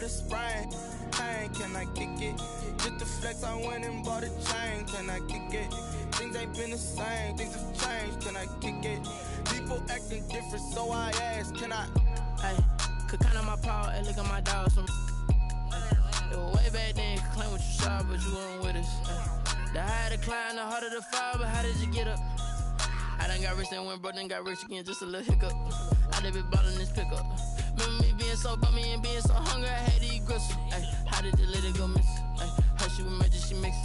a sprain. Pain, can I kick it? Just the flex, I went and bought a chain. Can I kick it? Things ain't been the same, things have changed. Can I kick it? People acting different, so I ask, can I? Hey, could count on my power, and look at my dog. Some it was way back then, could claim what you saw, but you weren't with us. The higher the climb, the harder the fall, but how did you get up? I done got rich and went broke, then got rich again, just a little hiccup. I done been ballin' this pickup. Remember me being so bummy and being so hungry, I had to eat gristle. Ay, how did you let it go miss? Ay, her she was magic, she mixed.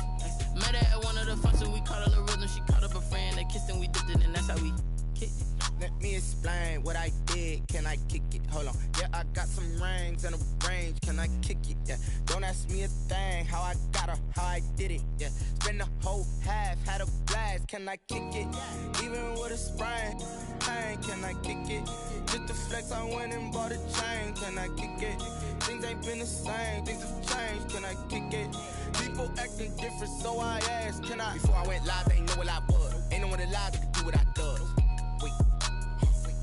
Met her at one of the functions, we caught a little rhythm. She caught up a friend, they kissed and we dipped it, and that's how we kicked it. Let me explain what I did. Can I kick it? Hold on. Yeah, I got some rings and a range. Can I kick it? Yeah. Don't ask me a thing. How I got her, how I did it. Yeah. Spend the whole half, had a blast. Can I kick it? Even with a sprain. Pain, can I kick it? Just the flex, I went and bought a chain. Can I kick it? Things ain't been the same. Things have changed. Can I kick it? People acting different, so I ask, can I? Before I went live, they ain't know what I was. Ain't no one alive that could do what I does. Wait.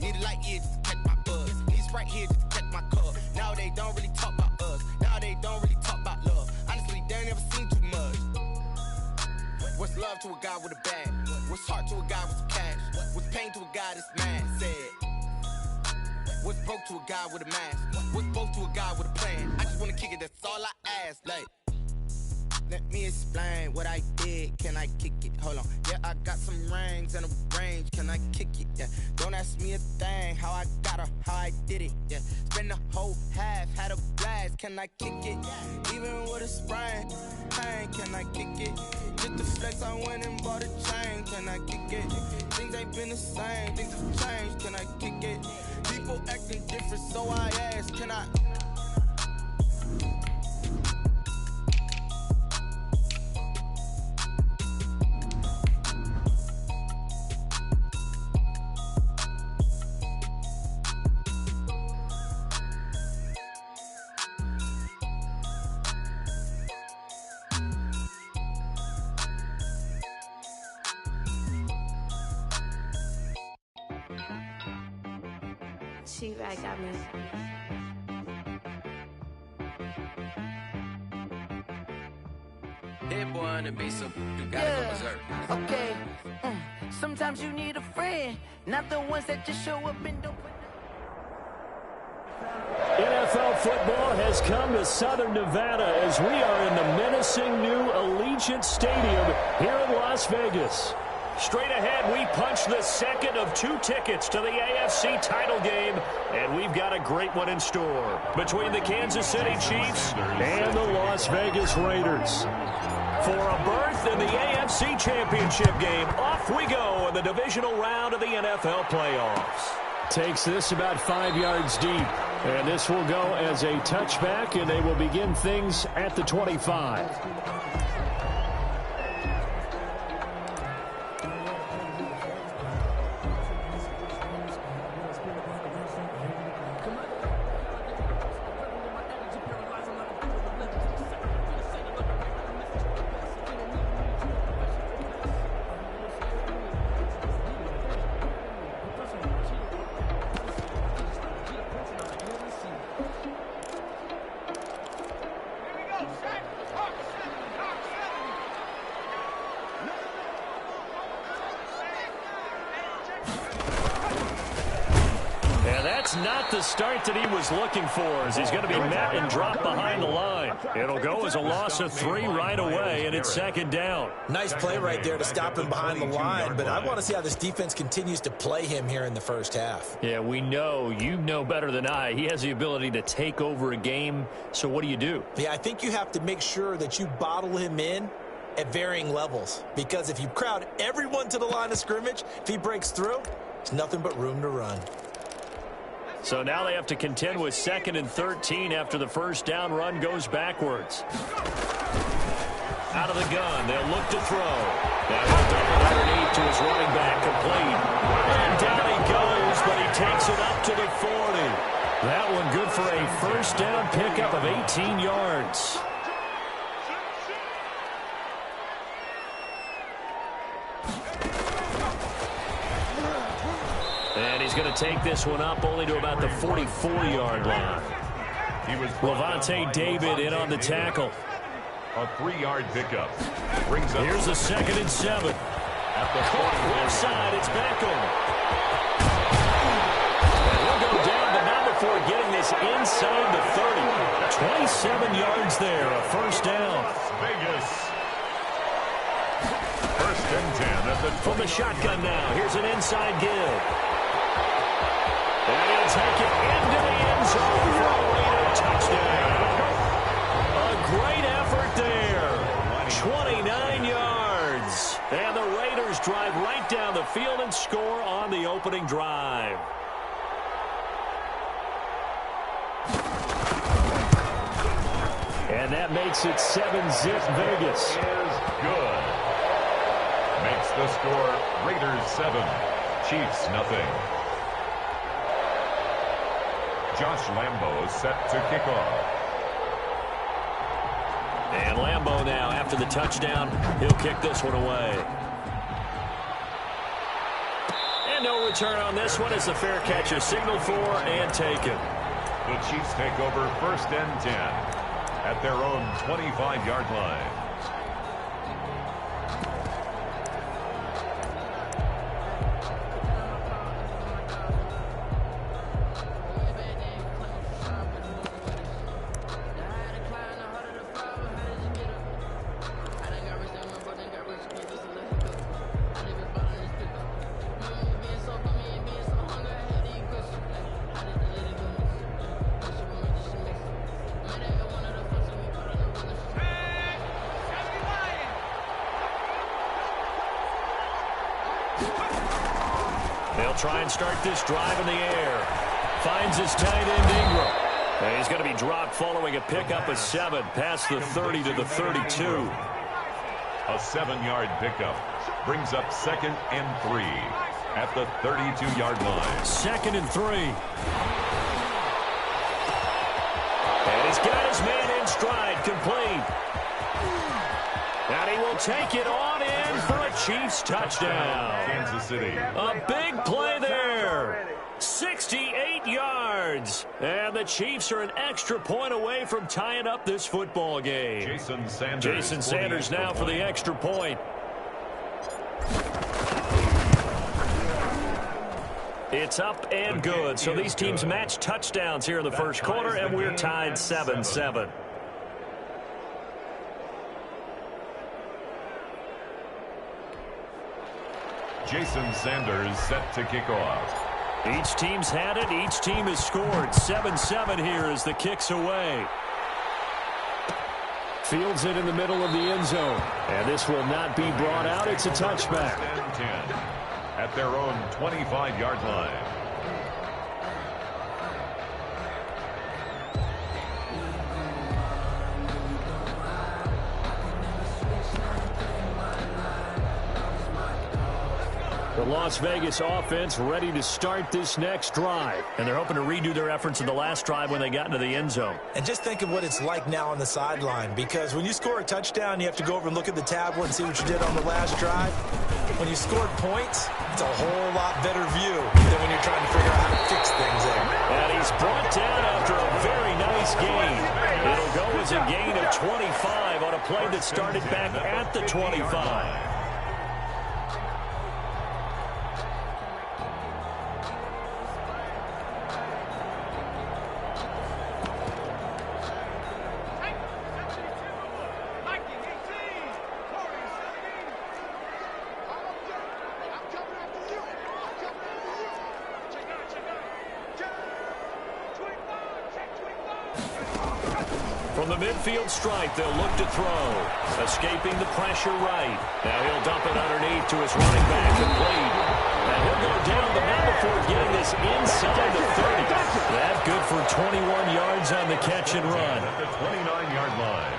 Need a light here just to catch my buzz. Need Sprite here just to catch my cup. Now they don't really talk about us. Now they don't really talk about love. Honestly, they ain't never seen too much. What's love to a guy with a bag? What's heart to a guy with some cash? What's pain to a guy that's mad? Said. What's broke to a guy with a mask? What's broke to a guy with a plan? I just wanna kick it, that's all I ask. Like, let me explain what I did. Can I kick it? Hold on. Yeah, I got some rings and a range. Can I kick it? Yeah. Don't ask me a thing. How I got her, how I did it. Yeah. Spend the whole half, had a blast. Can I kick it? Even with a sprain. Pain, can I kick it? Just the flex, I went and bought a chain. Can I kick it? Things ain't been the same. Things have changed. Can I kick it? People acting different, so I ask, can I? She-Rag got me. Hit boy on the beat, so you gotta go berserk. Okay. Sometimes you need a friend, not the ones that just show up and don't put. NFL football has come to Southern Nevada as we are in the menacing new Allegiant Stadium here in Las Vegas. Straight ahead, we punch the second of 2 tickets to the AFC title game, and we've got a great one in store between the Kansas City Chiefs and the Las Vegas Raiders. For a berth in the AFC Championship game, off we go in the divisional round of the NFL playoffs. Takes this about 5 yards deep, and this will go as a touchback, and they will begin things at the 25. Not the start that he was looking for, as he's going to be met and dropped behind the line. It'll go as a loss of 3 right away, and it's second down. Nice play right there to stop him behind the line, but I want to see how this defense continues to play him here in the first half. Yeah, we know. You know better than I. He has the ability to take over a game, so what do? Yeah, I think you have to make sure that you bottle him in at varying levels, because if you crowd everyone to the line of scrimmage, if he breaks through, there's nothing but room to run. So now they have to contend with 2nd and 13 after the first down run goes backwards. Out of the gun, they'll look to throw. That will double underneath to his running back, complete. And down he goes, but he takes it up to the 40. That one good for a first down pickup of 18 yards. And he's going to take this one up only to about the 44-yard line. Lavonte David in on the tackle. A 3-yard pickup. Brings up. Here's a 2nd and 7. At the left side, it's Beckham. And he'll go down, but not before getting this inside the 30. 27 yards there, a first down. Las Vegas. 1st and 10 at the From the shotgun now. Here's an inside give. And he'll take it into the end zone for a Raider touchdown. A great effort there. 29 yards. And the Raiders drive right down the field and score on the opening drive. And that makes it 7-zip Vegas. Is good. Makes the score Raiders 7, Chiefs nothing. Josh Lambo set to kick off. And Lambo now, after the touchdown, he'll kick this one away. And no return on this one as the fair catch is signaled for and taken. The Chiefs take over 1st and 10 at their own 25-yard line. They'll try and start this drive in the air. Finds his tight end Ingram. And he's going to be dropped following a pickup of 7 past the 30 to the 32. A 7-yard pickup brings up 2nd and 3 at the 32-yard line. 2nd and 3. And he's got his man in stride, complete. And he will take it on in for a Chiefs touchdown. Kansas City. A big play there. 68 yards. And the Chiefs are an extra point away from tying up this football game. Jason Sanders now for the extra point. It's up and good. So these teams match touchdowns here in the first quarter, and we're tied 7-7. Jason Sanders set to kick off. Each team's had it. Each team has scored. 7-7 here as the kick's away. Fields it in the middle of the end zone. And this will not be brought out. It's a touchback. 10 at their own 25-yard line. The Las Vegas offense ready to start this next drive. And they're hoping to redo their efforts in the last drive when they got into the end zone. And just think of what it's like now on the sideline, because when you score a touchdown, you have to go over and look at the tablet and see what you did on the last drive. When you scored points, it's a whole lot better view than when you're trying to figure out how to fix things there. And he's brought down after a very nice gain. It'll go as a gain of 25 on a play that started back at the 25. From the midfield stripe, they'll look to throw. Escaping the pressure right. Now he'll dump it underneath to his running back, complete. And he'll go down, but not before getting this inside the 30. That good for 21 yards on the catch and run. At the 29-yard line.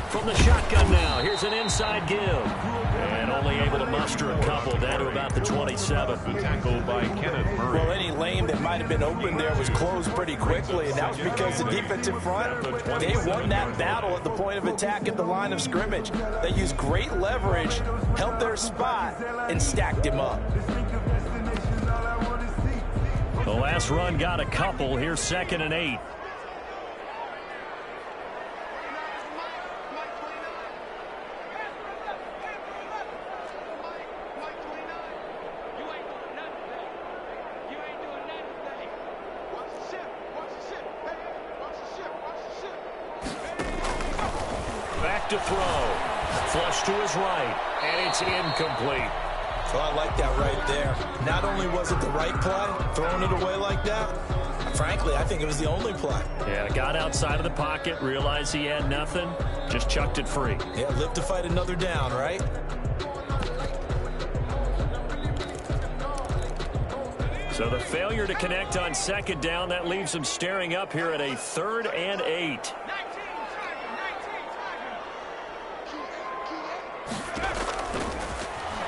From the shotgun now, here's an inside give. And only able to muster a couple down to about the 27. The tackle by Kenneth Murray. Well, any lane that might have been open there was closed pretty quickly, and that was because the defensive front, they won that battle at the point of attack at the line of scrimmage. They used great leverage, held their spot, and stacked him up. The last run got a couple. Here's 2nd and 8. Back to throw. Flush to his right, and it's incomplete. So I like that right there. Not only was it the right play, throwing it away like that, frankly, I think it was the only play. Yeah, got outside of the pocket, realized he had nothing, just chucked it free. Yeah, live to fight another down, right? So the failure to connect on 2nd down, that leaves him staring up here at a 3rd and 8.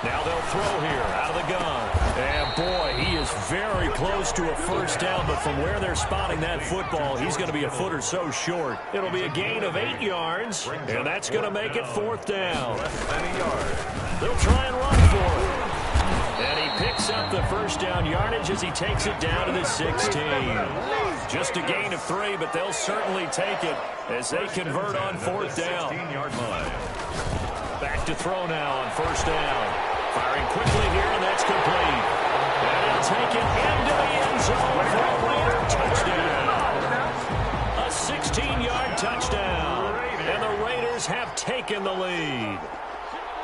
Now they'll throw here out of the gun. And boy, he is very close to a first down, but from where they're spotting that football, he's going to be a foot or so short. It'll be a gain of 8 yards, and that's going to make it 4th down. They'll try and run for it. And he picks up the first down yardage as he takes it down to the 16. Just a gain of 3, but they'll certainly take it as they convert on 4th down. Back to throw now on 1st down. Firing quickly here, and that's complete. And he'll take it into the end zone for a Raider touchdown. A 16-yard touchdown. And the Raiders have taken the lead.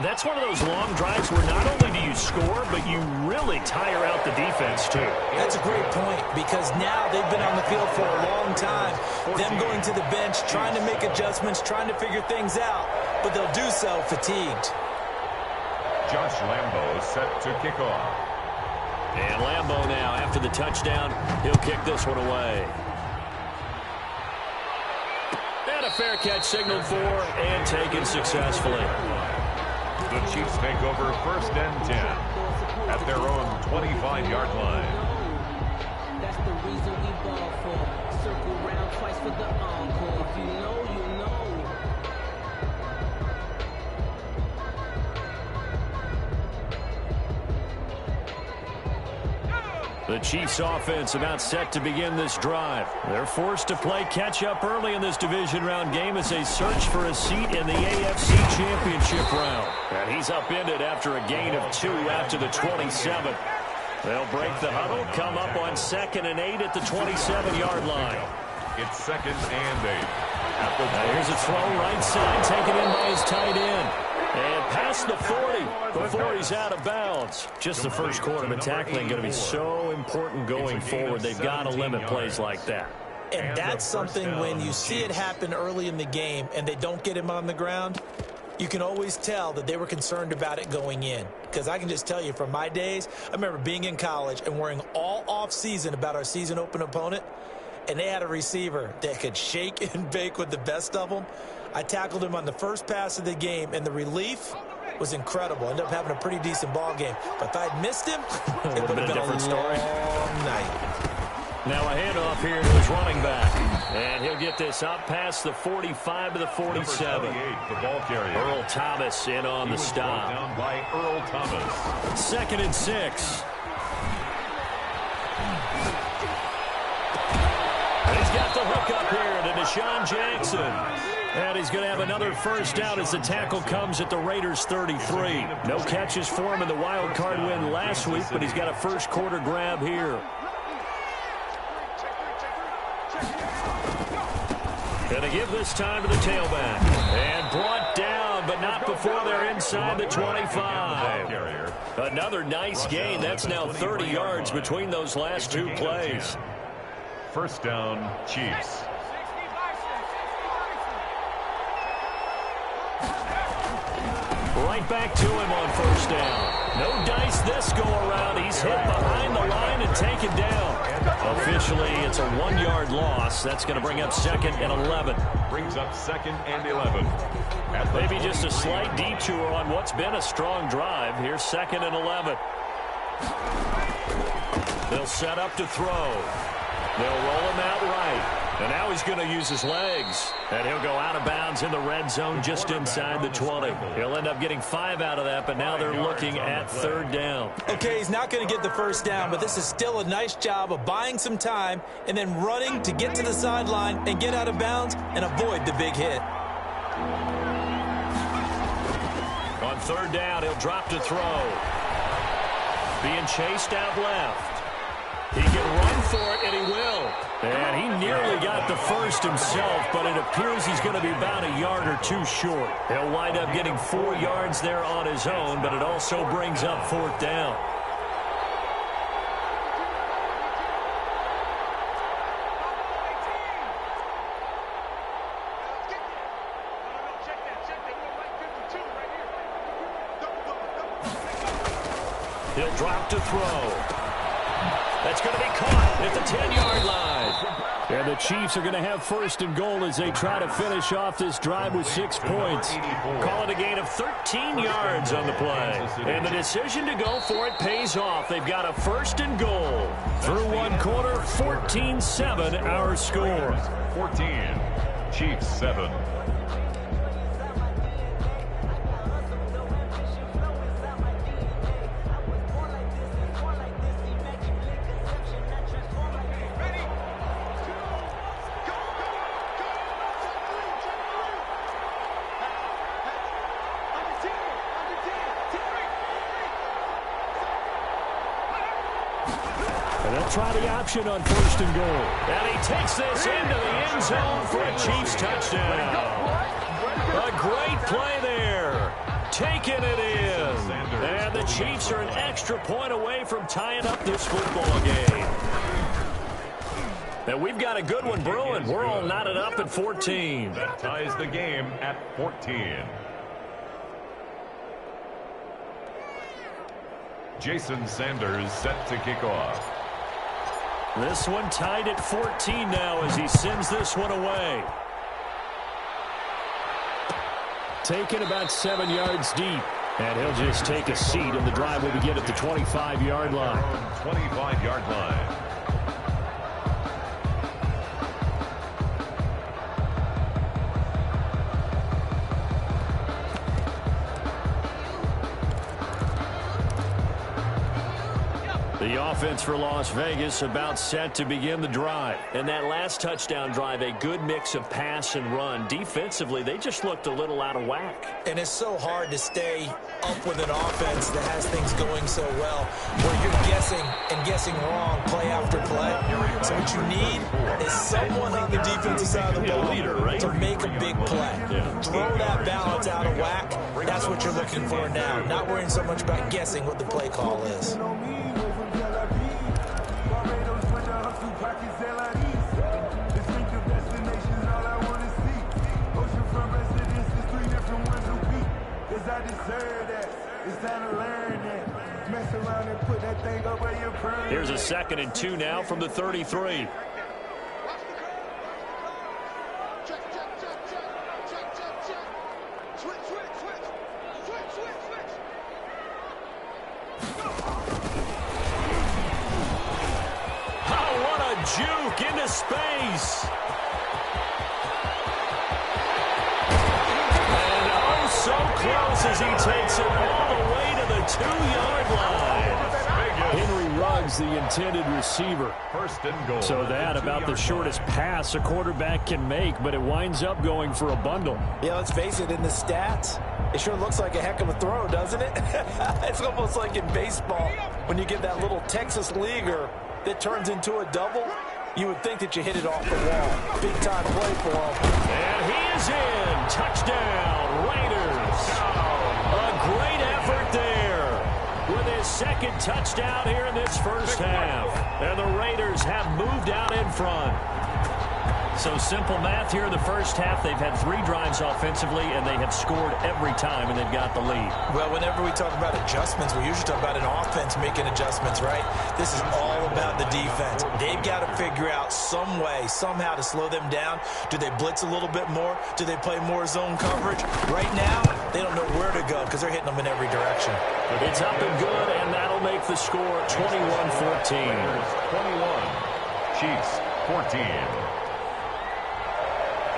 That's one of those long drives where not only do you score, but you really tire out the defense, too. That's a great point, because now they've been on the field for a long time. Them going to the bench, trying to make adjustments, trying to figure things out, but they'll do so fatigued. Josh Lambo set to kick off. And Lambo now, after the touchdown, he'll kick this one away. And a fair catch signaled for and taken successfully. The Chiefs take over 1st and 10 at their own 25-yard line. That's the reason we ball for. Circle round twice for the encore. If you know, you know. The Chiefs offense about set to begin this drive. They're forced to play catch-up early in this division round game as they search for a seat in the AFC Championship round. And he's upended after a gain of 2 after the 27. They'll break the huddle, come up on 2nd and 8 at the 27-yard line. It's 2nd and 8. Now here's a throw right side, taken in by his tight end. And past the 40 before he's out of bounds. Just the first quarter, but tackling going to be so important going forward. They've got to limit plays like that. And that's something when you see it happen early in the game and they don't get him on the ground, you can always tell that they were concerned about it going in. Because I can just tell you from my days, I remember being in college and worrying all off-season about our season open opponent, and they had a receiver that could shake and bake with the best of them. I tackled him on the first pass of the game, and the relief was incredible. Ended up having a pretty decent ball game. But if I'd missed him, it would have been a different story. Night. Now a handoff here to his running back. And he'll get this up past the 45 to the 47. The ball carrier. Earl Thomas in on the stop. Down by Earl Thomas. 2nd and 6. And he's got the hook up here to Deshaun Jackson. And he's going to have another first down as the tackle comes at the Raiders' 33. No catches for him in the wild card win last week, but he's got a first quarter grab here. Going to give this time to the tailback. And brought down, but not before they're inside the 25. Another nice gain. That's now 30 yards between those last 2 plays. First down, Chiefs. Right back to him on first down. No dice this go around. He's hit behind the line and taken down. Officially, it's a 1-yard loss. That's going to bring up 2nd and 11. Brings up 2nd and 11. Maybe just a slight detour on what's been a strong drive. Here's 2nd and 11. They'll set up to throw. They'll roll him out right. And now he's going to use his legs. And he'll go out of bounds in the red zone just inside the 20. He'll end up getting 5 out of that, but now they're looking at 3rd down. Okay, he's not going to get the first down, but this is still a nice job of buying some time and then running to get to the sideline and get out of bounds and avoid the big hit. On 3rd down, he'll drop to throw. Being chased out left. He can run for it, and he will. And he nearly got the first himself, but it appears he's going to be about a yard or 2 short. He'll wind up getting 4 yards there on his own, but it also brings up 4th down. He'll drop to throw. That's going to be caught at the 10-yard line. And the Chiefs are going to have 1st and goal as they try to finish off this drive with 6 points. Call it a gain of 13 yards on the play. And the decision to go for it pays off. They've got a 1st and goal. Through 1 quarter, 14-7 our score. 14, Chiefs 7. Try the option on 1st and goal. And he takes this into the end zone for a Chiefs touchdown. A great play there. Taking it in. And the Chiefs are an extra point away from tying up this football game. And we've got a good one brewing. We're all knotted up at 14. That ties the game at 14. Jason Sanders set to kick off. This one tied at 14 now as he sends this one away. Taken about 7 yards deep. And he'll just take a seat, and the drive will begin at the 25-yard line. 25-yard line. The offense for Las Vegas about set to begin the drive. And that last touchdown drive, a good mix of pass and run. Defensively, they just looked a little out of whack. And it's so hard to stay up with an offense that has things going so well, where you're guessing and guessing wrong play after play. So what you need is someone on the defensive side of the ball to make a big play. Throw that balance out of whack. That's what you're looking for now. Not worrying so much about guessing what the play call is. Here's a 2nd and 2 now from the 33. Oh, what a juke into space. And oh, so close as he takes it all the way to the 2-yard line. Henry Ruggs, the intended receiver. 1st and goal. So that about the shortest pass a quarterback can make, but it winds up going for a bundle. Yeah, let's face it, in the stats, it sure looks like a heck of a throw, doesn't it? It's almost like in baseball when you get that little Texas leaguer that turns into a double. You would think that you hit it off the wall. Big time play for him. And he is in. Touchdown, Raiders. A great effort there with his 2nd touchdown here in this first half. And the Raiders have moved out in front. So simple math here in the first half. They've had 3 drives offensively, and they have scored every time, and they've got the lead. Well, whenever we talk about adjustments, we usually talk about an offense making adjustments, right? This is all about the defense. They've got to figure out some way, somehow to slow them down. Do they blitz a little bit more? Do they play more zone coverage? Right now, they don't know where to go because they're hitting them in every direction. It's up and good, and that'll make the score 21-14. 21. Chiefs 14.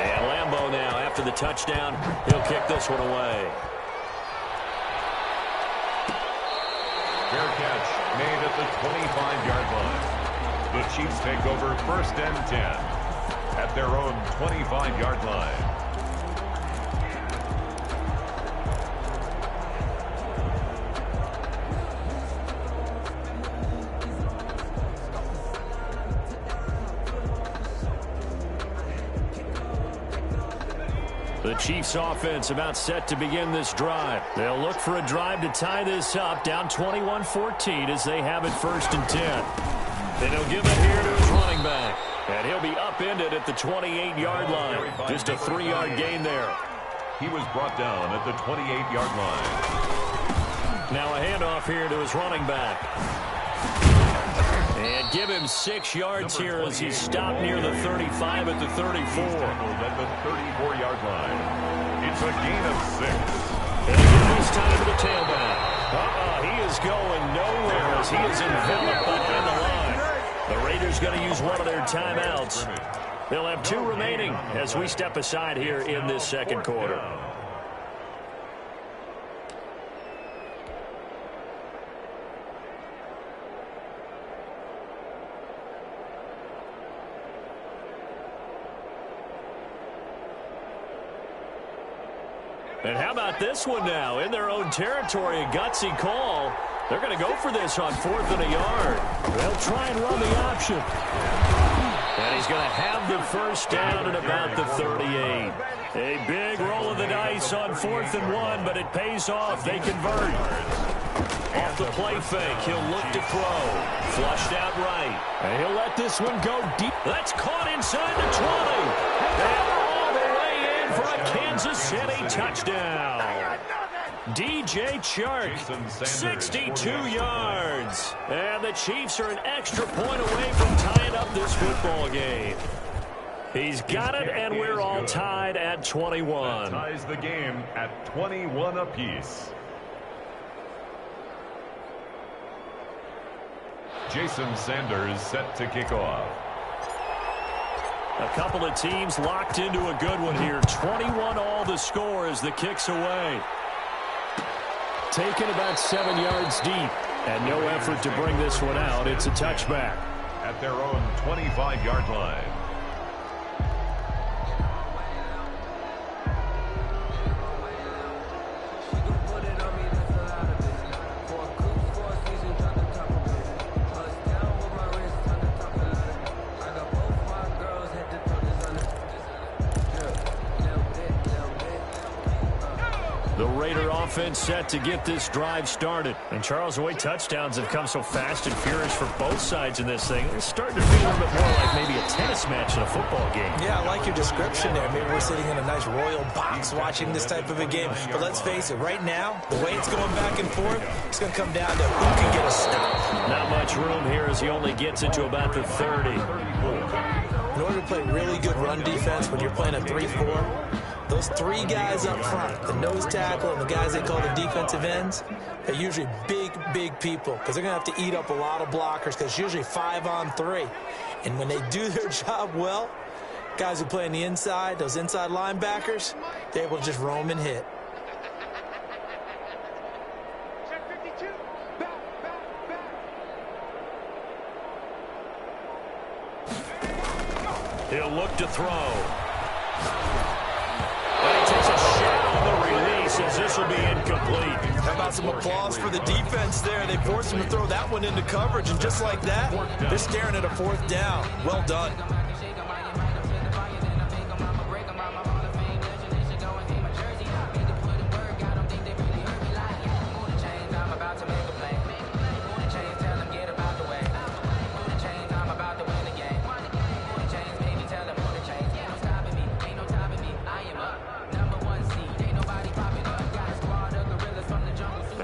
And Lambeau now, after the touchdown, he'll kick this one away. Fair catch made at the 25-yard line. The Chiefs take over 1st and 10 at their own 25-yard line. The Chiefs offense about set to begin this drive. They'll look for a drive to tie this up, down 21-14 as they have it 1st and 10. And he'll give it here to his running back. And he'll be upended at the 28-yard line. Just a 3-yard gain there. He was brought down at the 28-yard line. Now a handoff here to his running back. And give him 6 yards here as he's stopped near the 35 at the 34. At the 34-yard line. It's a gain of 6. And again this time to the tailback. He is going nowhere as he is enveloped behind the line. The Raiders going to use one of their timeouts. They'll have 2 remaining as we step aside here in this second quarter. And how about this one now? In their own territory, a gutsy call. They're going to go for this on 4th and a yard. They'll try and run the option. And he's going to have the first down at about the 38. A big roll of the dice on 4th and 1, but it pays off. They convert. Off the play fake, he'll look to throw. Flushed out right. And he'll let this one go deep. That's caught inside the 20. And all the way in for a Kansas City touchdown. DJ Chark, 62 yards. And the Chiefs are an extra point away from tying up this football game. He's got it, and we're all tied at 21. That ties the game at 21 apiece. Jason Sanders set to kick off. A couple of teams locked into a good one here. 21 all the score as the kick's away. Taken about 7 yards deep, and no effort to bring this one out. It's a touchback. At their own 25-yard line. Offense set to get this drive started. And Charles, the way touchdowns have come so fast and furious for both sides in this thing, it's starting to feel a little bit more like maybe a tennis match in a football game. Yeah, I like your description there. Maybe we're sitting in a nice royal box watching this type of a game. But let's face it, right now, the way it's going back and forth, it's going to come down to who can get a stop. Not much room here as he only gets into about the 30. In order to play really good run defense when you're playing a 3-4, those 3 guys up front, the nose tackle and the guys they call the defensive ends, are usually big people because they're going to have to eat up a lot of blockers because it's usually 5-on-3. And when they do their job well, guys who play on the inside, those inside linebackers, they're able to just roam and hit. He'll look to throw. And he takes a shot on the release as this will be incomplete. How about some applause for the defense there? They forced him to throw that one into coverage, and just like that, they're staring at a 4th down. Well done.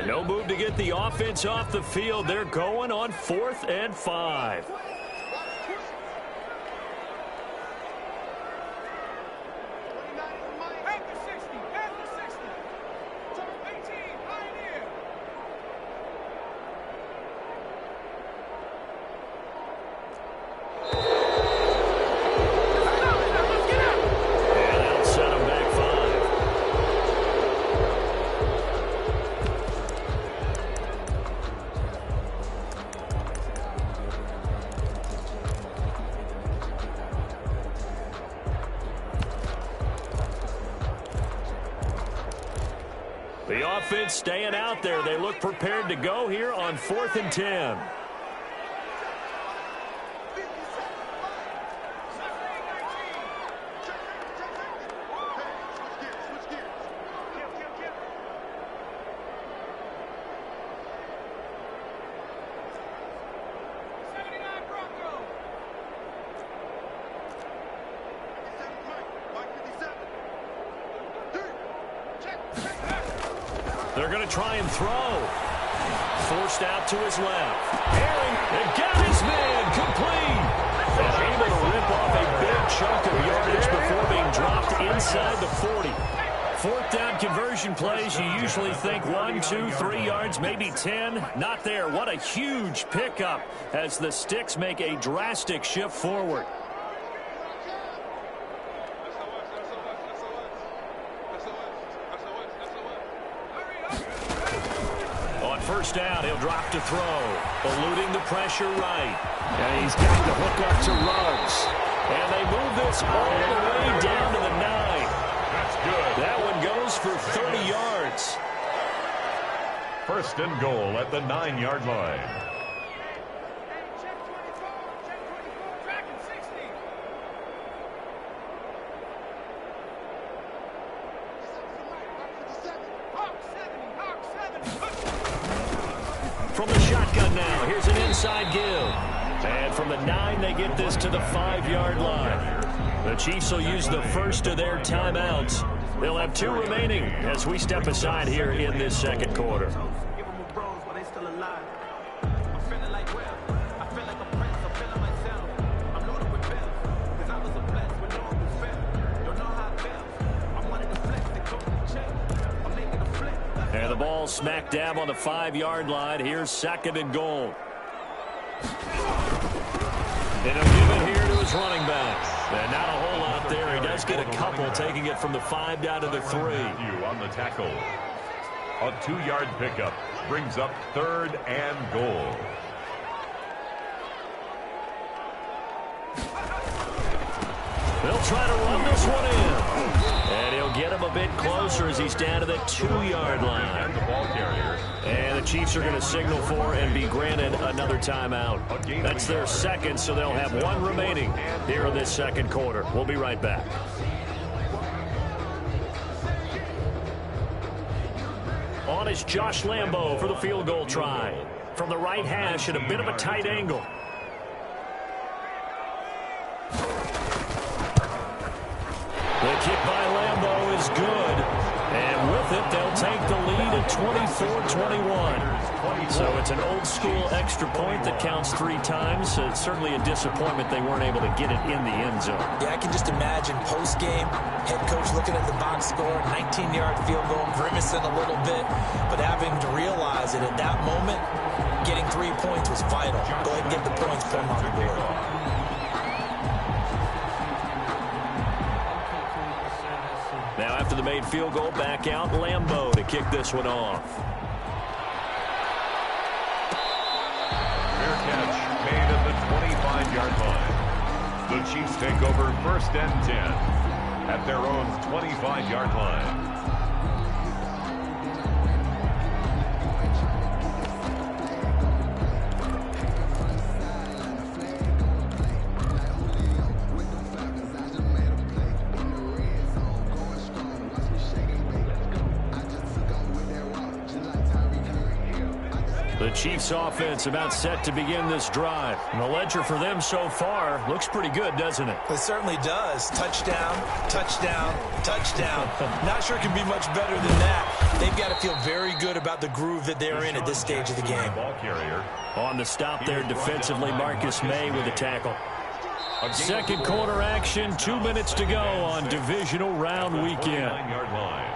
No move to get the offense off the field. They're going on 4th and 5. The offense staying out there. They look prepared to go here on 4th and 10. They're going to try and throw. Forced out to his left. Aaron, and got his man complete. And able to rip off a big chunk of yardage before being dropped inside the 40. 4th down conversion plays, you usually think 1, 2, 3 yards, maybe 10. Not there. What a huge pickup as the Sticks make a drastic shift forward. First down, he'll drop to throw, eluding the pressure right. And he's got the hook up to Ruggs. And they move this all the way down to the 9. That's good. That one goes for 30 yards. First and goal at the 9-yard line. From the shotgun now, here's an inside give. And from the 9, they get this to the 5-yard line. The Chiefs will use the first of their timeouts. They'll have 2 remaining as we step aside here in this second quarter. And the ball smack dab on the 5-yard line. Here's 2nd and goal. And he'll give it here to his running back. And not a whole lot there. He does get a couple, taking it from the 5 down to the 3. On the tackle. A 2-yard pickup brings up 3rd and goal. They'll try to run this one in. And he'll get him a bit closer as he's down to the 2-yard line. And the ball carrier. And the Chiefs are going to signal for and be granted another timeout. That's their second, so they'll have 1 remaining here in this second quarter. We'll be right back. On is Josh Lambo for the field goal try. From the right hash at a bit of a tight angle. The kick by Lambo is good. And with it, they'll take the lead at 24-21. So it's an old-school extra point that counts 3 times. So it's certainly a disappointment they weren't able to get it in the end zone. Yeah, I can just imagine post-game, head coach looking at the box score, 19-yard field goal, grimacing a little bit, but having to realize that at that moment, getting 3 points was vital. Go ahead and get the points, put them on the board. Now after the made field goal, back out Lambo to kick this one off. Fair catch made at the 25-yard line. The Chiefs take over 1st and 10 at their own 25-yard line. The Chiefs offense about set to begin this drive. And the ledger for them so far looks pretty good, doesn't it? It certainly does. Touchdown, touchdown, touchdown. Not sure it can be much better than that. They've got to feel very good about the groove that they're in at this stage of the game. Ball carrier. On the stop there defensively, Marcus May with a tackle. Second quarter action, 2 minutes to go on divisional round weekend. 9-yard line.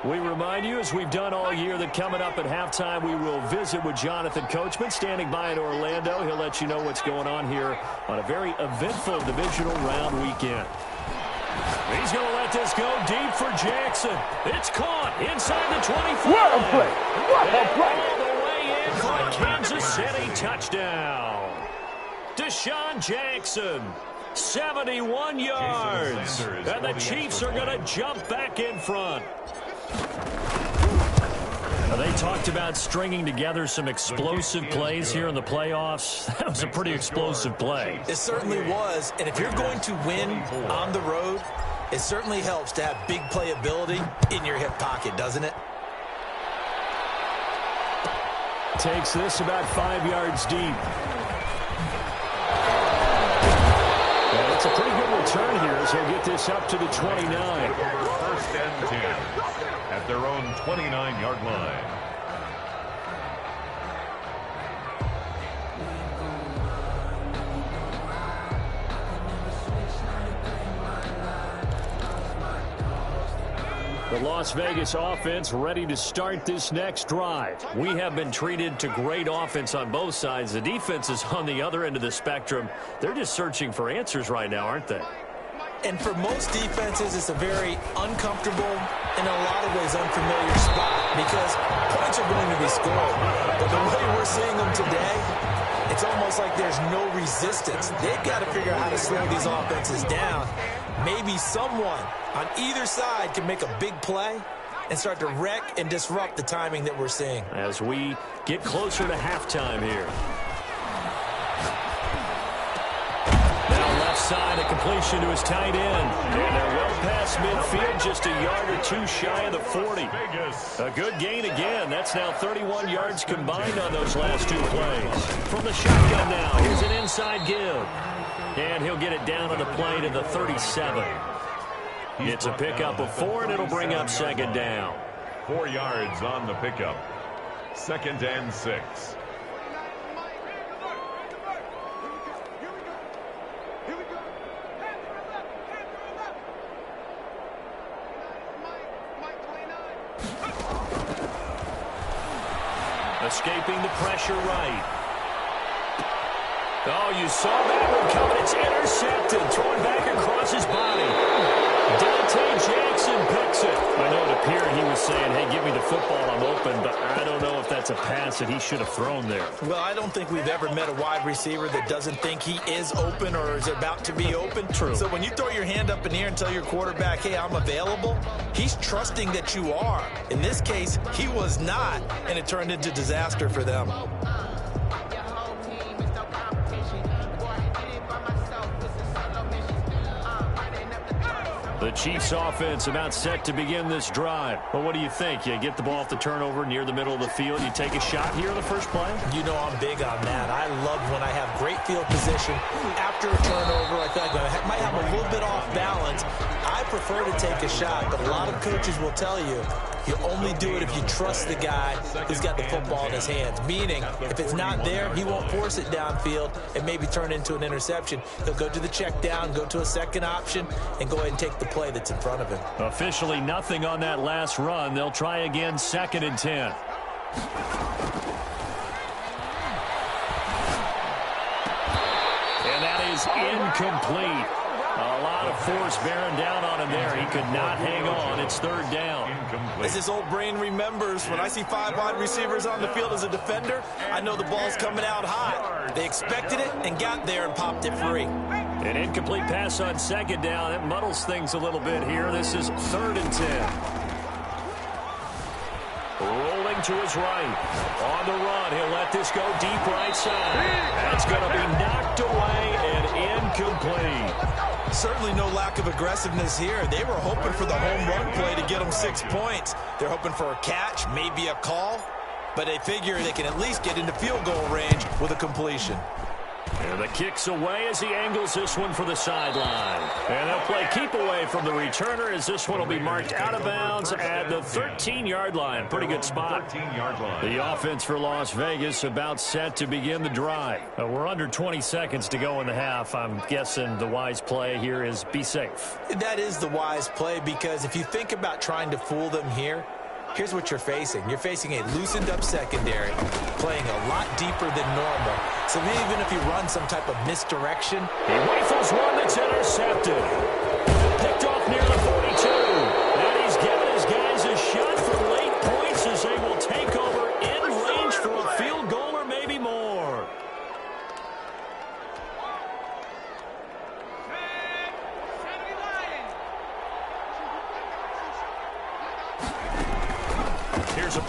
We remind you, as we've done all year, that coming up at halftime, we will visit with Jonathan Coachman, standing by in Orlando. He'll let you know what's going on here on a very eventful divisional round weekend. He's going to let this go deep for Jackson. It's caught inside the 25. What a play. What a play. All the way in for a Kansas City touchdown. Deshaun Jackson 71 yards. And the Chiefs are going to jump back in front. They talked about stringing together some explosive plays here in the playoffs. That was a pretty explosive play. It certainly was. And if you're going to win on the road, it certainly helps to have big playability in your hip pocket, doesn't it? Takes this about 5 yards deep. And it's a pretty good return here as he'll get this up to the 29. First and 10 at their own 29-yard line. The Las Vegas offense ready to start this next drive. We have been treated to great offense on both sides. The defense is on the other end of the spectrum. They're just searching for answers right now, aren't they? And for most defenses, it's a very uncomfortable, in a lot of ways, unfamiliar spot because points are going to be scored. But the way we're seeing them today, it's almost like there's no resistance. They've got to figure out how to slow these offenses down. Maybe someone on either side can make a big play and start to wreck and disrupt the timing that we're seeing. As we get closer to halftime here. Now left side, a completion to his tight end. And they're well past midfield, just a yard or two shy of the 40. A good gain again. That's now 31 yards combined on those last two plays. From the shotgun now, here's an inside give. And he'll get it down on the play to the 37. It's a pickup of 4, and it'll bring up second down. 4 yards on the pickup. Second and 6. Escaping the pressure right. Oh, you saw that one coming. It's intercepted. Thrown back across his body. Dante Jackson picks it. I know it appeared he was saying, hey, give me the football, I'm open, but I don't know if that's a pass that he should have thrown there. Well, I don't think we've ever met a wide receiver that doesn't think he is open or is about to be open. True. So when you throw your hand up in the air and tell your quarterback, hey, I'm available, he's trusting that you are. In this case, he was not, and it turned into disaster for them. The Chiefs offense about set to begin this drive. Well, what do you think? You get the ball off the turnover near the middle of the field. You take a shot here on the first play? You know I'm big on that. I love when I have great field position. After a turnover, I feel like I might have a little bit off balance. I prefer to take a shot, but a lot of coaches will tell you, you only do it if you trust the guy who's got the football in his hands. Meaning, if it's not there, he won't force it downfield and maybe turn into an interception. He'll go to the check down, go to a second option, and go ahead and take the play that's in front of him. Officially nothing on that last run. They'll try again, 2nd and 10. And that is incomplete. A lot of force bearing down on him there. He could not hang on. It's 3rd down. As his old brain remembers, when I see 5 wide receivers on the field as a defender, I know the ball's coming out hot. They expected it and got there and popped it free. An incomplete pass on 2nd down. That muddles things a little bit here. This is 3rd and 10. Rolling to his right. On the run. He'll let this go deep right side. That's going to be knocked away and incomplete. Certainly no lack of aggressiveness here. They were hoping for the home run play to get them 6 points. They're hoping for a catch, maybe a call, but they figure they can at least get into field goal range with a completion. And the kick's away as he angles this one for the sideline. And they'll play keep away from the returner as this one will be marked out of bounds at the 13-yard line. Pretty good spot. 13-yard line. The offense for Las Vegas about set to begin the drive. We're under 20 seconds to go in the half. I'm guessing the wise play here is be safe. That is the wise play because if you think about trying to fool them here, here's what you're facing. You're facing a loosened up secondary, playing a lot deeper than normal. So even if you run some type of misdirection, he rifles one that's intercepted. Picked off near the 42. And he's giving his guys a shot for late points as they will take over in range for a field goal or maybe more.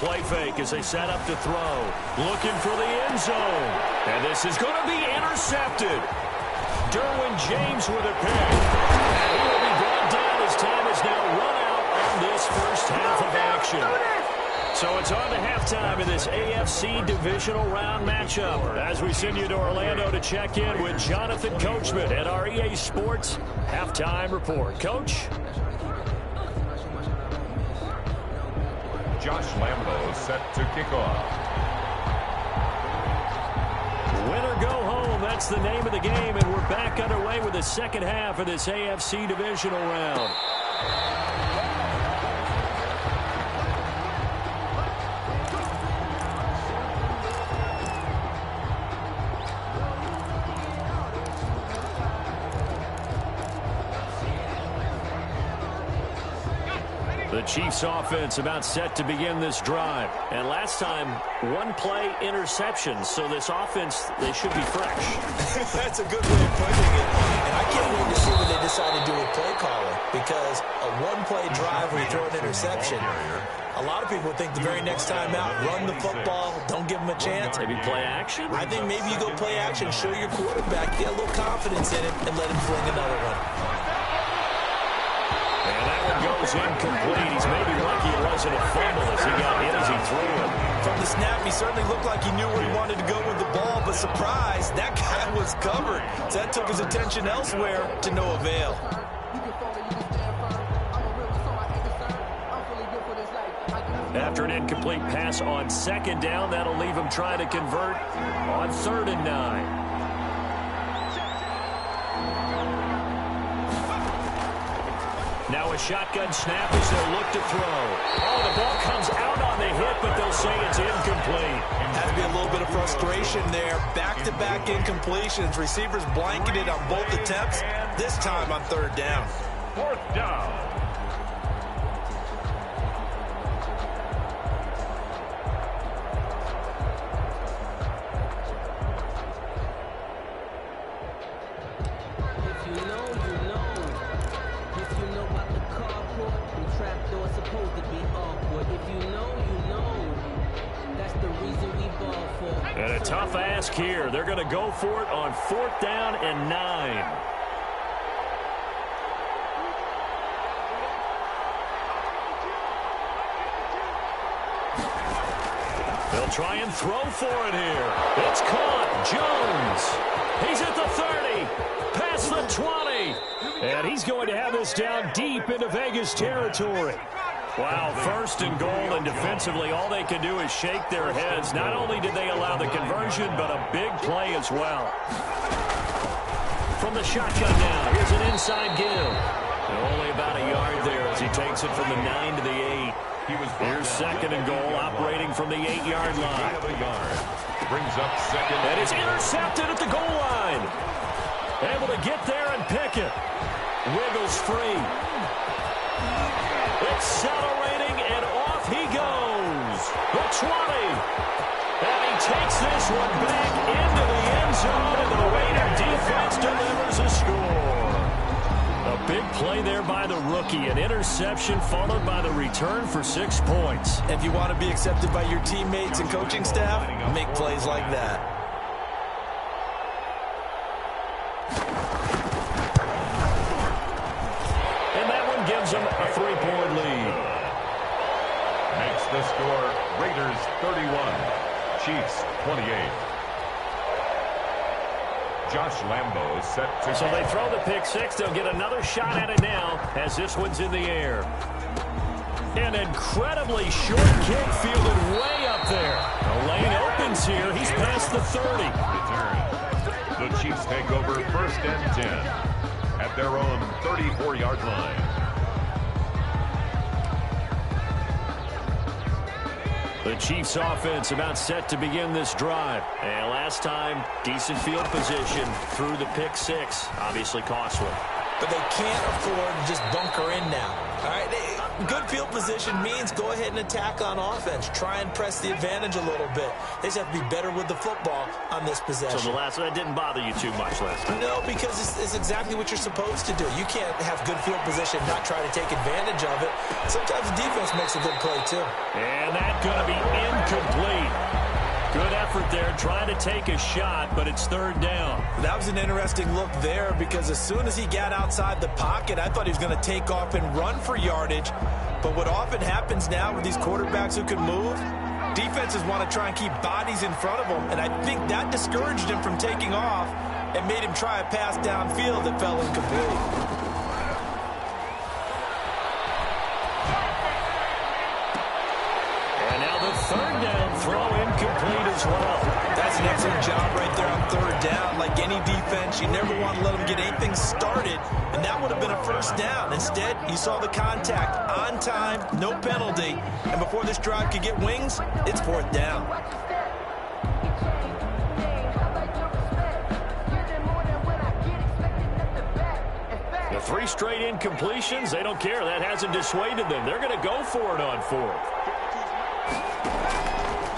play fake as they set up to throw. Looking for the end zone. And this is going to be intercepted. Derwin James with a pick. And he will be brought down as time has now run out on this first half of action. So it's on to halftime in this AFC divisional round matchup as we send you to Orlando to check in with Jonathan Coachman at our EA Sports Halftime Report. Coach? Josh Lambo set to kick off. Win or go home, that's the name of the game, and we're back underway with the second half of this AFC divisional round. The Chiefs offense about set to begin this drive. And last time, one-play interception. So this offense, they should be fresh. That's a good way of putting it. And I can't wait to see what they decide to do with play calling. Because a one-play drive where you throw an interception, a lot of people think the very next time out, run the football, don't give them a chance. Maybe play action? I think maybe you go play action, show your quarterback, get a little confidence in it, and let him fling another one. And that one goes incomplete. He's maybe lucky it wasn't a fumble as he got hit as he threw it. From the snap, he certainly looked like he knew where he wanted to go with the ball, but surprise, that guy was covered. So that took his attention elsewhere to no avail. After an incomplete pass on second down, that'll leave him trying to convert on 3rd and 9. Now a shotgun snap as they'll look to throw. Oh, the ball comes out on the hit, but they'll say it's incomplete. Had to be a little bit of frustration there. Back-to-back incompletions. Receivers blanketed on both attempts, this time on 3rd down. 4th down. And a tough ask here. They're going to go for it on 4th down and 9. They'll try and throw for it here. It's caught. Jones. He's at the 30. Past the 20. And he's going to have this down deep into Vegas territory. Wow, 1st and goal, and defensively all they can do is shake their heads. Not only did they allow the conversion, but a big play as well. From the shotgun now, here's an inside give. And only about a yard there as he takes it from the 9 to the 8. Here's 2nd and goal, operating from the 8-yard line. Brings up 2nd. And it's intercepted at the goal line. Able to get there and pick it. Wiggles free. Accelerating, and off he goes. The 20. And he takes this one back into the end zone, and the Raider defense delivers a score. A big play there by the rookie. An interception followed by the return for 6 points. If you want to be accepted by your teammates and coaching staff, make plays like that. Gives them a 3-point lead. Makes the score Raiders 31, Chiefs 28. Josh Lambo is set to... So they throw the pick 6. They'll get another shot at it now as this one's in the air. An incredibly short kick fielded way up there. The lane opens here. He's past the 30. The Chiefs take over 1st and 10 at their own 34-yard line. The Chiefs offense about set to begin this drive. And last time, decent field position through the pick 6. Obviously costly. But they can't afford to just bunker in now. All right, good field position means go ahead and attack on offense. Try and press the advantage a little bit. They just have to be better with the football on this possession. So the last one, that didn't bother you too much last time? No, because it's exactly what you're supposed to do. You can't have good field position and not try to take advantage of it. Sometimes the defense makes a good play, too. And that's going to be incomplete. Good effort there, trying to take a shot, but it's third down. That was an interesting look there because as soon as he got outside the pocket, I thought he was going to take off and run for yardage. But what often happens now with these quarterbacks who can move, defenses want to try and keep bodies in front of them, and I think that discouraged him from taking off and made him try a pass downfield that fell incomplete. Third down throw incomplete as well. That's an excellent job right there on third down. Like any defense, you never want to let them get anything started, and that would have been a first down. Instead, you saw the contact on time, no penalty, and before this drive could get wings, it's fourth down. The 3 straight incompletions, they don't care. That hasn't dissuaded them. They're going to go for it on fourth.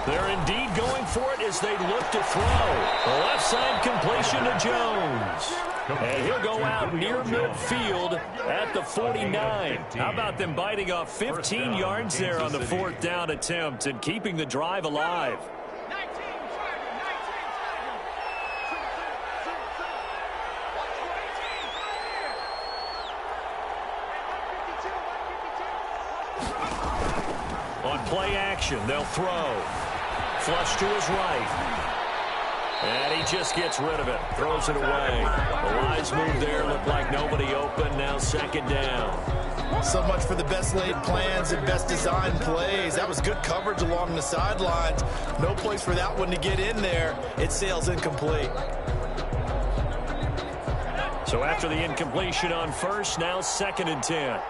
They're indeed going for it as they look to throw. The left side completion to Jones. And he'll go out near midfield at the 49. How about them biting off 15 yards there on the fourth down attempt and keeping the drive alive? On play action, they'll throw. Flush to his right. And he just gets rid of it. Throws it away. The lines move there. Look like nobody open. Now second down. So much for the best laid plans and best designed plays. That was good coverage along the sidelines. No place for that one to get in there. It sails incomplete. So after the incompletion on first, now second and 10.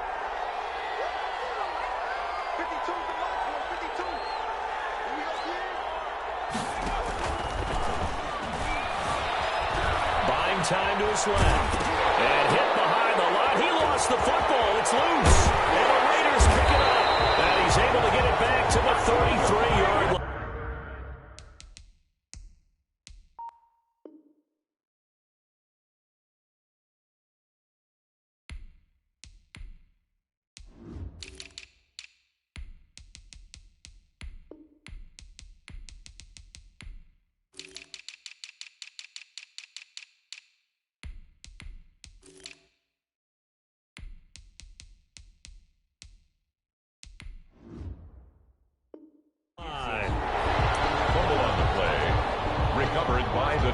Time to his left. And hit behind the line. He lost the football. It's loose. And the Raiders pick it up. And he's able to get it back to the 33-yard line.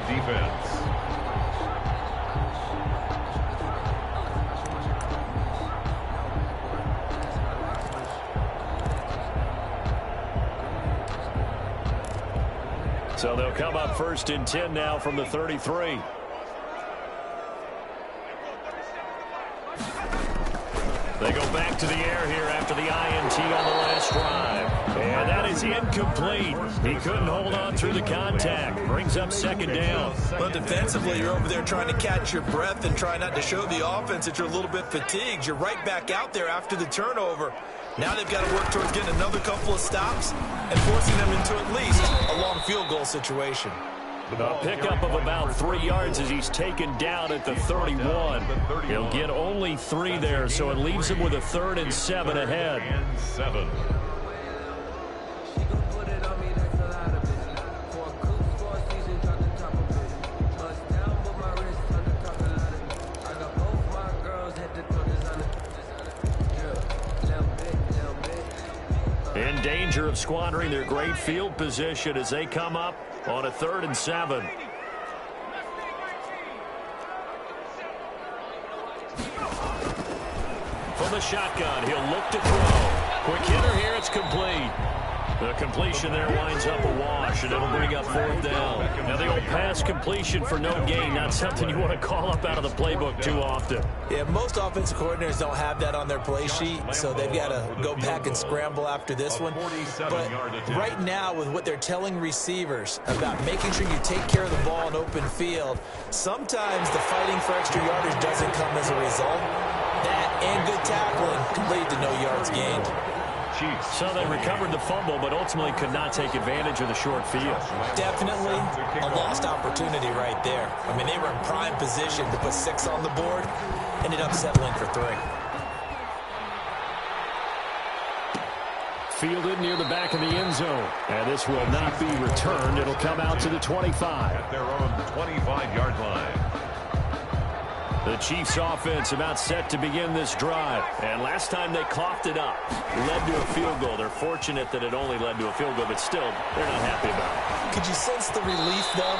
Defense. So they'll come up first and 10 now from the 33. They go back to the air here after the INT on the last drive. And that is incomplete. He couldn't hold on through the contact. Brings up second down. Well, defensively, you're over there trying to catch your breath and try not to show the offense that you're a little bit fatigued. You're right back out there after the turnover. Now they've got to work towards getting another couple of stops and forcing them into at least a long field goal situation. A pickup of about 3 yards as he's taken down at the 31. He'll get only 3 there, so it leaves him with a 3rd and 7 ahead. In danger of squandering their great field position as they come up on a 3rd and 7. From the shotgun, he'll look to throw. Quick hitter here, it's complete. The completion there winds up a wash, and it'll bring up 4th down. Now, the old pass completion for no gain, not something you want to call up out of the playbook too often. Yeah, most offensive coordinators don't have that on their play sheet, so they've got to go back and scramble after this one. But right now, with what they're telling receivers about making sure you take care of the ball in open field, sometimes the fighting for extra yardage doesn't come as a result. That and good tackling could lead to no yards gained. So they recovered the fumble, but ultimately could not take advantage of the short field. Definitely a lost opportunity right there. I mean, they were in prime position to put 6 on the board. Ended up settling for 3. Fielded near the back of the end zone. And this will not be returned. It'll come out to the 25. At their own 25-yard line. The Chiefs offense about set to begin this drive. And last time they coughed it up, led to a field goal. They're fortunate that it only led to a field goal, but still, they're not happy about it. Could you sense the relief, though,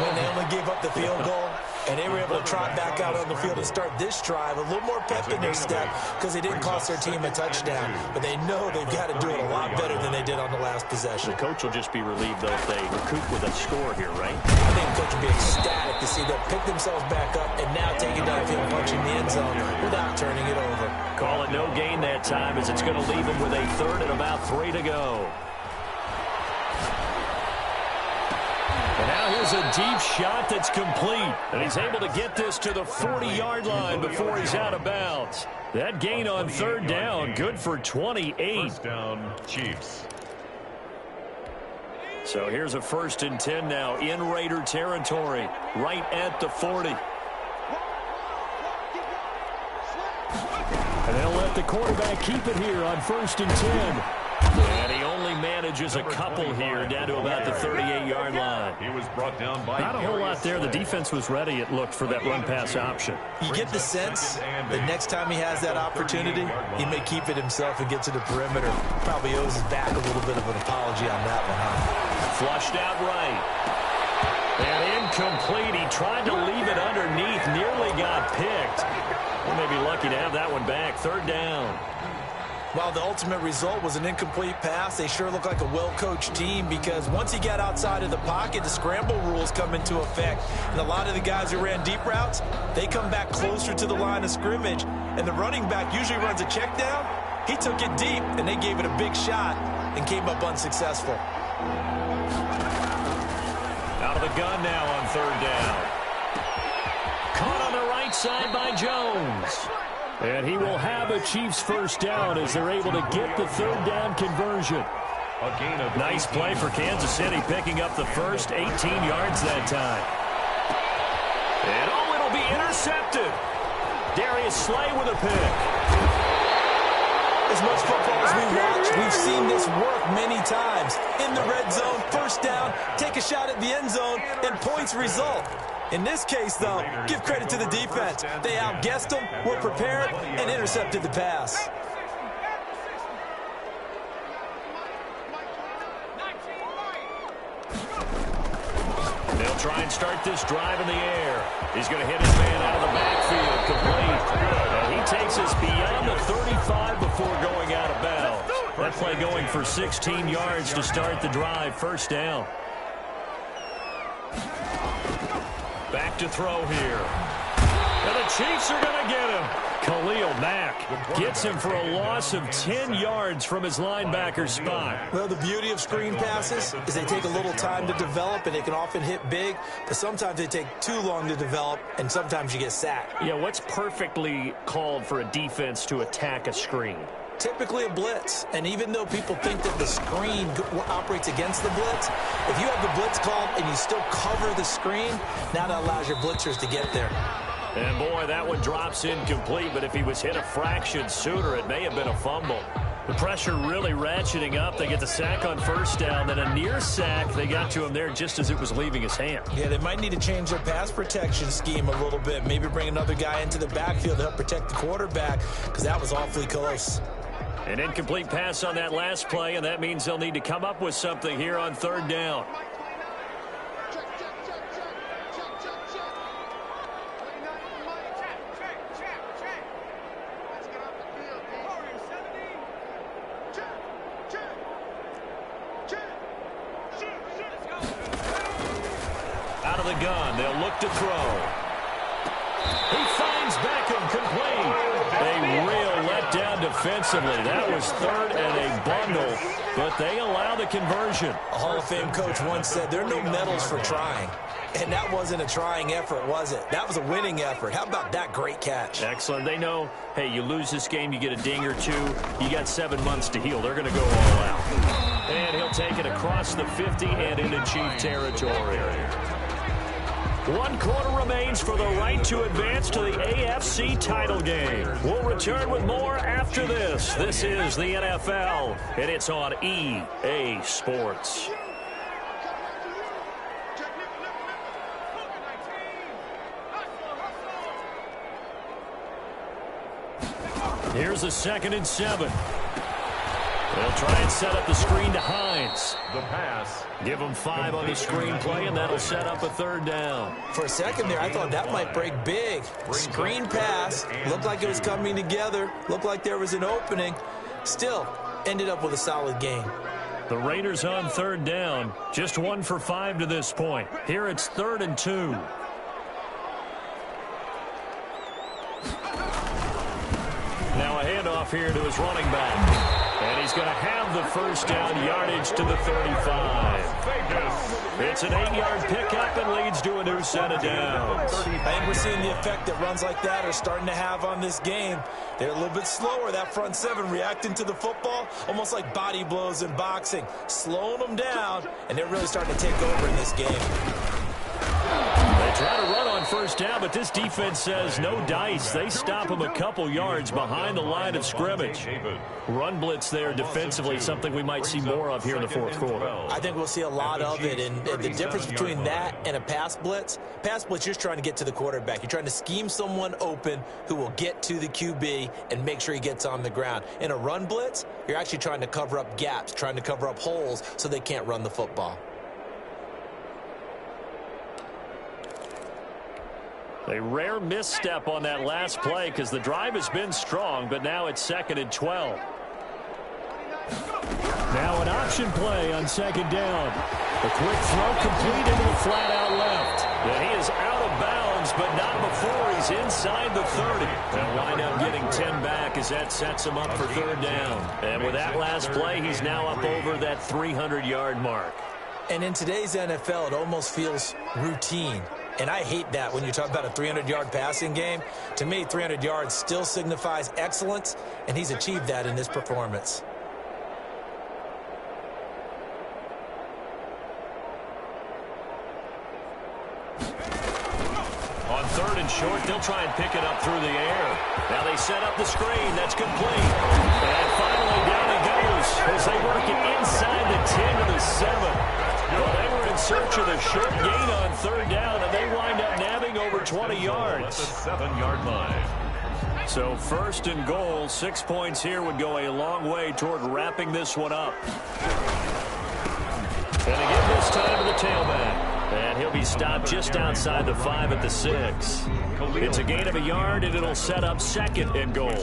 when they only gave up the field goal? And they were able to trot back out on the field and start this drive. A little more pep in their step because they didn't cost their team a touchdown. But they know they've got to do it a lot better than they did on the last possession. The coach will just be relieved, though, if they recoup with a score here, right? I think the coach will be ecstatic to see them pick themselves back up and now take it downfield, punching the end zone without turning it over. Call it no gain that time as it's going to leave them with a 3rd and about 3 to go. And now here's a deep shot that's complete. And he's able to get this to the 40-yard line before he's out of bounds. That gain on 3rd down, good for 28. First down, Chiefs. So here's a 1st and 10 now in Raider territory, right at the 40. And they'll let the quarterback keep it here on 1st and 10. And he only manages a couple here down to about the 38-yard line. He was brought down by not a whole lot there. The defense was ready, it looked, for that run-pass option. You get the sense that next time he has that opportunity, he may keep it himself and get to the perimeter. Probably owes his back a little bit of an apology on that one, huh? Flushed out right. And incomplete. He tried to leave it underneath, nearly got picked. He may be lucky to have that one back. 3rd down. While the ultimate result was an incomplete pass, they sure look like a well-coached team because once he got outside of the pocket, the scramble rules come into effect. And a lot of the guys who ran deep routes, they come back closer to the line of scrimmage. And the running back usually runs a check down. He took it deep, and they gave it a big shot and came up unsuccessful. Out of the gun now on 3rd down. Caught on the right side by Jones. And he will have a Chiefs 1st down as they're able to get the 3rd down conversion. A gain of nice play for Kansas City, picking up the first 18 yards that time. And it'll be intercepted. Darius Slay with a pick. As much football as we watch, we've seen this work many times. In the red zone, 1st down, take a shot at the end zone, and points result. In this case, though, give credit to the defense. They outguessed them, were prepared, and intercepted the pass. They'll try and start this drive in the air. He's going to hit his man out of the backfield, complete. And he takes us beyond the 35 before going out of bounds. That play going for 16 yards to start the drive. 1st down. Back to throw here. And the Chiefs are going to get him. Khalil Mack gets him for a loss of 10 yards from his linebacker spot. Well, the beauty of screen passes is they take a little time to develop, and they can often hit big, but sometimes they take too long to develop, and sometimes you get sacked. Yeah, what's perfectly called for a defense to attack a screen? Typically a blitz, and even though people think that the screen operates against the blitz, if you have the blitz called and you still cover the screen, now that allows your blitzers to get there. And boy, that one drops incomplete, but if he was hit a fraction sooner, it may have been a fumble. The pressure really ratcheting up. They get the sack on 1st down, then a near sack. They got to him there just as it was leaving his hand. Yeah, they might need to change their pass protection scheme a little bit. Maybe bring another guy into the backfield to help protect the quarterback, because that was awfully close. An incomplete pass on that last play, and that means they'll need to come up with something here on 3rd down. Out of the gun, they'll look to throw. He finds Beckham complete. A real letdown defensively. That was third and a bundle, but they allow the conversion. A Hall of Fame coach once said, there are no medals for trying. And that wasn't a trying effort, was it? That was a winning effort. How about that great catch? Excellent. They know, hey, you lose this game, you get a ding or two. You got 7 months to heal. They're going to go all out. And he'll take it across the 50 and into Chief territory. 1 quarter remains for the right to advance to the AFC title game. We'll return with more after this. This is the NFL, and it's on EA Sports. Here's a 2nd and 7. They'll try and set up the screen to Hines. The pass. Give him 5 on the screen play, and that'll set up a 3rd down. For a second there, I thought that might break big. Screen pass. Looked like it was coming together. Looked like there was an opening. Still, ended up with a solid game. The Raiders on 3rd down. Just 1 for 5 to this point. Here it's 3rd and 2. Now a handoff here to his running back. And he's going to have the 1st down, yardage to the 35. It's an 8-yard pickup and leads to a new set of downs. I think we're seeing the effect that runs like that are starting to have on this game. They're a little bit slower, that front 7, reacting to the football, almost like body blows in boxing, slowing them down, and they're really starting to take over in this game. They try to run on 1st down, but this defense says no dice. They stop them a couple yards behind the line of scrimmage. Run blitz there defensively, something we might see more of here in the 4th quarter. I think we'll see a lot of it, and the difference between that and a pass blitz, you're just trying to get to the quarterback. You're trying to scheme someone open who will get to the QB and make sure he gets on the ground. In a run blitz, you're actually trying to cover up gaps, trying to cover up holes so they can't run the football. A rare misstep on that last play because the drive has been strong, but now it's 2nd and 12. Now an option play on 2nd down. A quick throw complete into the flat out left. And he is out of bounds, but not before he's inside the 30. They'll wind up getting 10 back as that sets him up for 3rd down. And with that last play, he's now up over that 300-yard mark. And in today's NFL, it almost feels routine. And I hate that when you talk about a 300-yard passing game. To me, 300 yards still signifies excellence, and he's achieved that in this performance. On 3rd and short, they'll try and pick it up through the air. Now they set up the screen. That's complete. And finally down it goes as they work it inside the 10 to the 7. Well, they were in search of the short gain on 3rd down, and they wind up nabbing over 20 yards. The 7-yard line. So 1st and goal, 6 points here would go a long way toward wrapping this one up. And again this time to the tailback. And he'll be stopped just outside the 5 at the 6. It's a gain of a yard, and it'll set up 2nd and goal.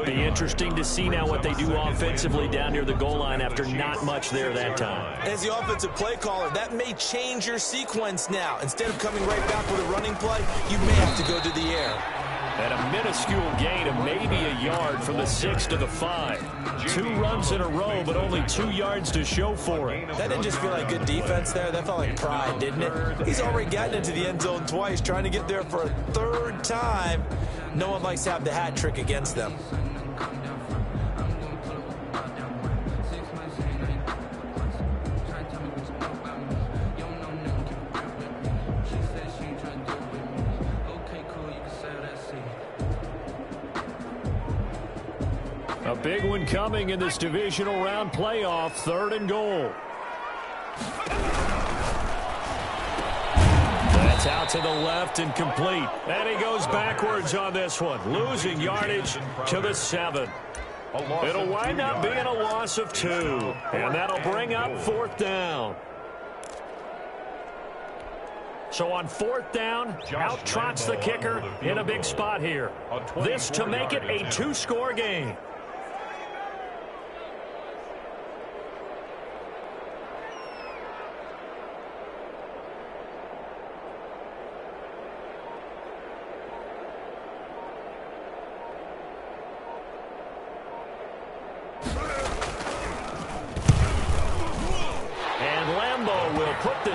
Be interesting to see now what they do offensively down near the goal line after not much there that time. As the offensive play caller, that may change your sequence now. Instead of coming right back with a running play, you may have to go to the air. And a minuscule gain of maybe a yard from the 6 to the 5. 2 runs in a row, but only 2 yards to show for it. That didn't just feel like good defense there. That felt like pride, didn't it? He's already gotten into the end zone twice, trying to get there for a 3rd time. No one likes to have the hat trick against them. A big one coming in this divisional round playoff, 3rd and goal. That's out to the left and complete. And he goes backwards on this one, losing yardage to the 7. It'll wind up being a loss of 2, and that'll bring up 4th down. So on 4th down, out trots the kicker in a big spot here. This to make it a 2-score game.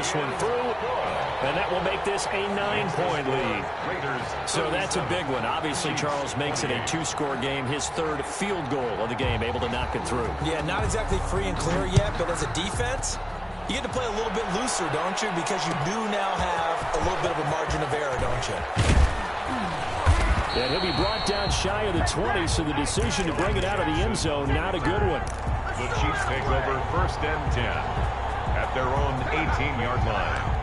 this one through. And that will make this a 9-point lead. So that's a big one. Obviously, Charles makes it a 2-score game. His third field goal of the game, able to knock it through. Yeah, not exactly free and clear yet, but as a defense, you get to play a little bit looser, don't you? Because you do now have a little bit of a margin of error, don't you? And he'll be brought down shy of the 20, so the decision to bring it out of the end zone, not a good one. The Chiefs take over 1st and 10 at their own 18-yard line.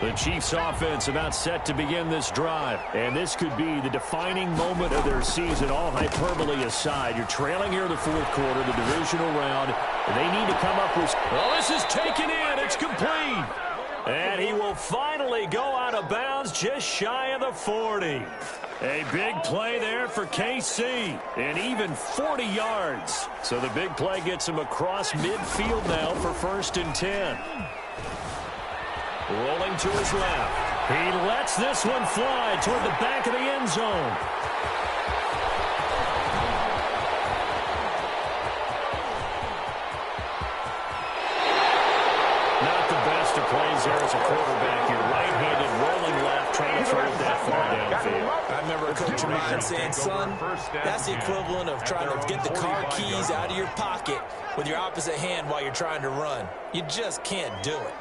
The Chiefs offense about set to begin this drive. And this could be the defining moment of their season, all hyperbole aside. You're trailing here in the fourth quarter, the divisional round. They need to come up with... Well, this is taken in. It's complete. And he will finally go out of bounds just shy of the 40. A big play there for KC. And even 40 yards. So the big play gets him across midfield now for 1st and 10. Rolling to his left. He lets this one fly toward the back of the end zone. Not the best of plays there as a quarterback. You're right-handed, rolling left, trying to throw it that far downfield. I remember a coach of mine saying, son, that's the equivalent of trying to get the car keys out of your pocket with your opposite hand while you're trying to run. You just can't do it.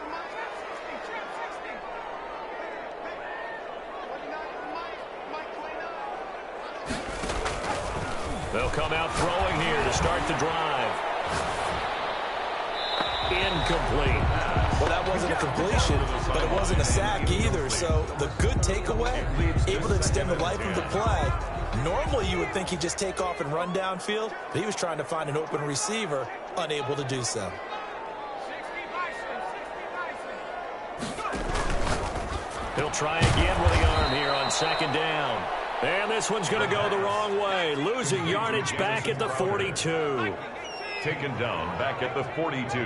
They'll come out throwing here to start the drive. Incomplete. Well, that wasn't a completion, but it wasn't a sack either. So the good takeaway, able to extend the life of the play. Normally, you would think he'd just take off and run downfield, but he was trying to find an open receiver, unable to do so. He'll try again with the arm here on 2nd down. And this one's going to go the wrong way, losing yardage back at the 42. Taken down back at the 42.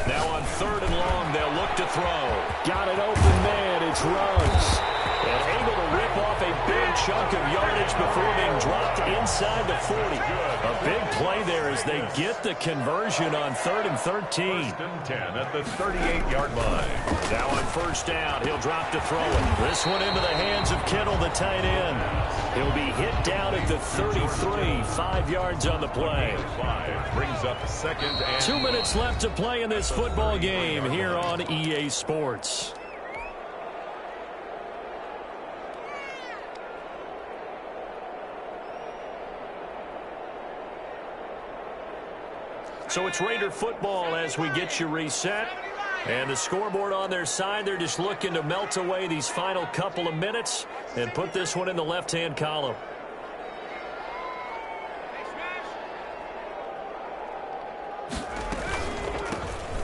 Now on 3rd and long, they'll look to throw. Got an open man, it's Ruggs. And able to rip off a big chunk of yardage before being dropped inside the 40. A big play there as they get the conversion on 3rd and 13. 1st and 10 at the 38-yard line. Now on 1st down, he'll drop to throw it. This one into the hands of Kittle, the tight end. He'll be hit down at the 33, 5 yards on the play. 5 brings up 2nd and 2 minutes left to play in this football game here on EA Sports. So it's Raider football as we get you reset. And the scoreboard on their side, they're just looking to melt away these final couple of minutes and put this one in the left-hand column.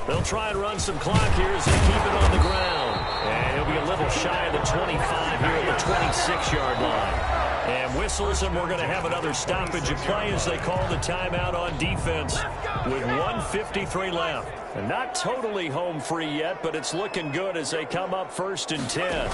They'll try and run some clock here as they keep it on the ground. And he'll be a little shy of the 25 here at the 26-yard line. And whistles, and we're going to have another stoppage of play as they call the timeout on defense with 1:53 left. And not totally home free yet, but it's looking good as they come up 1st and 10.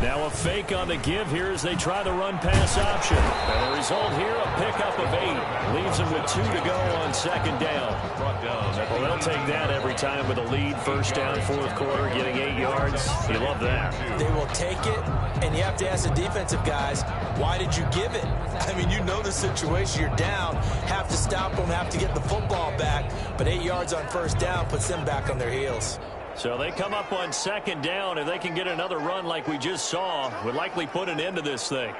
Now a fake on the give here as they try the run-pass option. And the result here, a pickup of 8. Leaves them with 2 to go on 2nd down. Well, they'll take that every time with a lead. 1st down, 4th quarter, getting 8 yards. You love that. They will take it, and you have to ask the defensive guys, why did you give it? I mean, you know the situation. You're down, have to stop them, have to get the football back. But 8 yards on 1st down puts them back on their heels. So they come up on 2nd down. If they can get another run like we just saw, would likely put an end to this thing.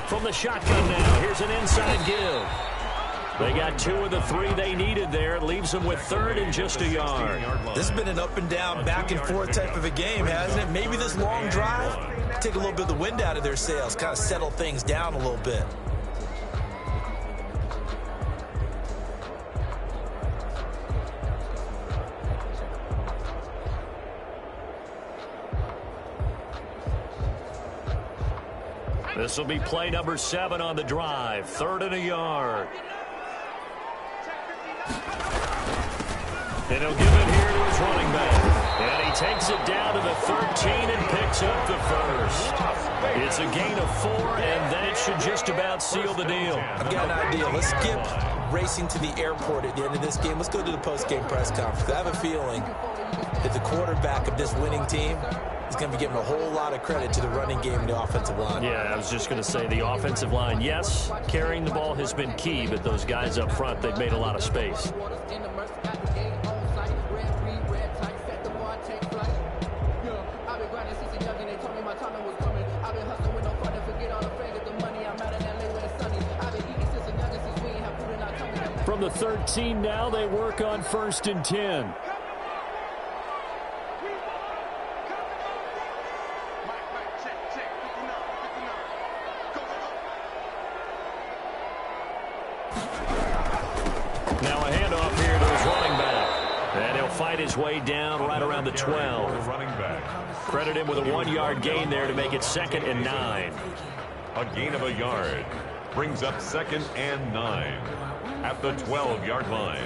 From the shotgun now, here's an inside give. They got 2 of the 3 they needed there. It leaves them with 3rd and just a yard. This has been an up and down, back and forth type of a game, hasn't it? Maybe this long drive, take a little bit of the wind out of their sails, kind of settle things down a little bit. This will be play number 7 on the drive. 3rd and a yard. And he'll give it here to his running back. And he takes it down to the 13 and picks up the first. It's a gain of 4, and that should just about seal the deal. I've got an idea. Let's skip racing to the airport at the end of this game. Let's go to the post-game press conference. I have a feeling that the quarterback of this winning team is going to be giving a whole lot of credit to the running game and the offensive line. Yeah, I was just going to say the offensive line, yes, carrying the ball has been key, but those guys up front, they've made a lot of space. From the 13 now, they work on 1st and 10. Now a handoff here to his running back. And he'll fight his way down right around the 12. Running back. Credit him with a 1-yard gain there to make it 2nd and 9. A gain of a yard brings up 2nd and 9 at the 12-yard line.